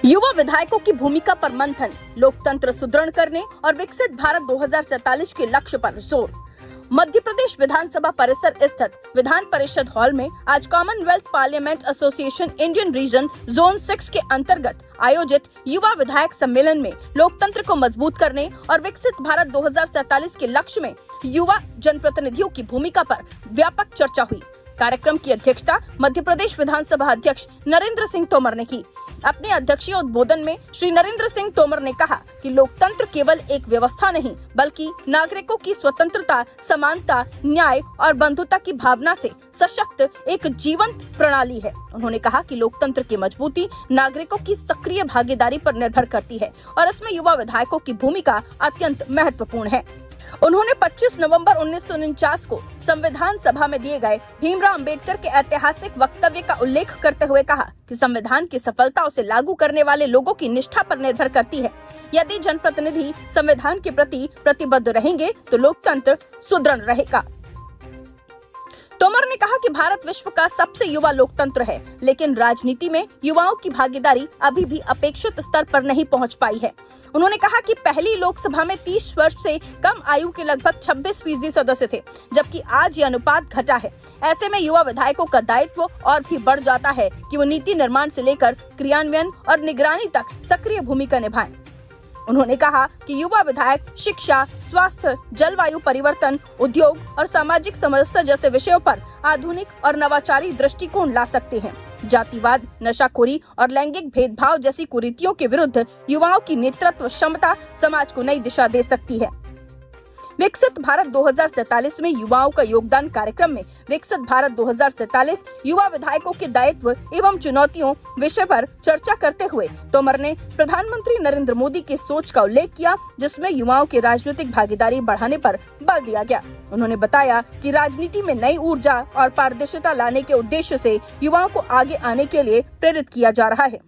युवा विधायकों की भूमिका पर मंथन, लोकतंत्र सुदृढ़ करने और विकसित भारत 2047 के लक्ष्य पर जोर। मध्य प्रदेश विधानसभा परिसर स्थित विधान परिषद हॉल में आज Commonwealth parliament association Indian reason zone 6 के अंतर्गत आयोजित युवा विधायक सम्मेलन में लोकतंत्र को मजबूत करने और विकसित भारत 2047 के लक्ष्य में युवा जनप्रतिनिधियों की भूमिका पर व्यापक चर्चा हुई। कार्यक्रम की अध्यक्षता मध्य प्रदेश विधानसभा अध्यक्ष नरेंद्र सिंह तोमर ने की। अपने अध्यक्षीय उद्बोधन में श्री नरेंद्र सिंह तोमर ने कहा कि लोकतंत्र केवल एक व्यवस्था नहीं, बल्कि नागरिकों की स्वतंत्रता, समानता, न्याय और बंधुता की भावना से सशक्त एक जीवंत प्रणाली है। उन्होंने कहा कि लोकतंत्र की मजबूती नागरिकों की सक्रिय भागीदारी पर निर्भर करती है और इसमें युवा विधायकों की भूमिका अत्यंत महत्वपूर्ण है। उन्होंने 25 नवंबर 1949 को संविधान सभा में दिए गए भीमराव अंबेडकर के ऐतिहासिक वक्तव्य का उल्लेख करते हुए कहा कि संविधान की सफलता उसे लागू करने वाले लोगों की निष्ठा पर निर्भर करती है। यदि जनप्रतिनिधि संविधान के प्रति प्रतिबद्ध रहेंगे तो लोकतंत्र सुदृढ़ रहेगा। तोमर ने कहा कि भारत विश्व का सबसे युवा लोकतंत्र है, लेकिन राजनीति में युवाओं की भागीदारी अभी भी अपेक्षित स्तर पर नहीं पहुंच पाई है। उन्होंने कहा कि पहली लोकसभा में 30 वर्ष से कम आयु के लगभग 26% सदस्य थे, जबकि आज ये अनुपात घटा है। ऐसे में युवा विधायकों का दायित्व और भी बढ़ जाता है कि वो नीति निर्माण से लेकर क्रियान्वयन और निगरानी तक सक्रिय भूमिका निभाएं। उन्होंने कहा कि युवा विधायक शिक्षा, स्वास्थ्य, जलवायु परिवर्तन, उद्योग और सामाजिक समस्या जैसे विषयों पर आधुनिक और नवाचारी दृष्टिकोण ला सकते हैं। जातिवाद, नशाखोरी और लैंगिक भेदभाव जैसी कुरीतियों के विरुद्ध युवाओं की नेतृत्व क्षमता समाज को नई दिशा दे सकती है। विकसित भारत 2047 में युवाओं का योगदान कार्यक्रम में विकसित भारत 2047 युवा विधायकों के दायित्व एवं चुनौतियों विषय पर चर्चा करते हुए तोमर ने प्रधानमंत्री नरेंद्र मोदी की सोच का उल्लेख किया, जिसमें युवाओं की राजनीतिक भागीदारी बढ़ाने पर बल दिया गया। उन्होंने बताया कि राजनीति में नई ऊर्जा और पारदर्शिता लाने के उद्देश्य से युवाओं को आगे आने के लिए प्रेरित किया जा रहा है।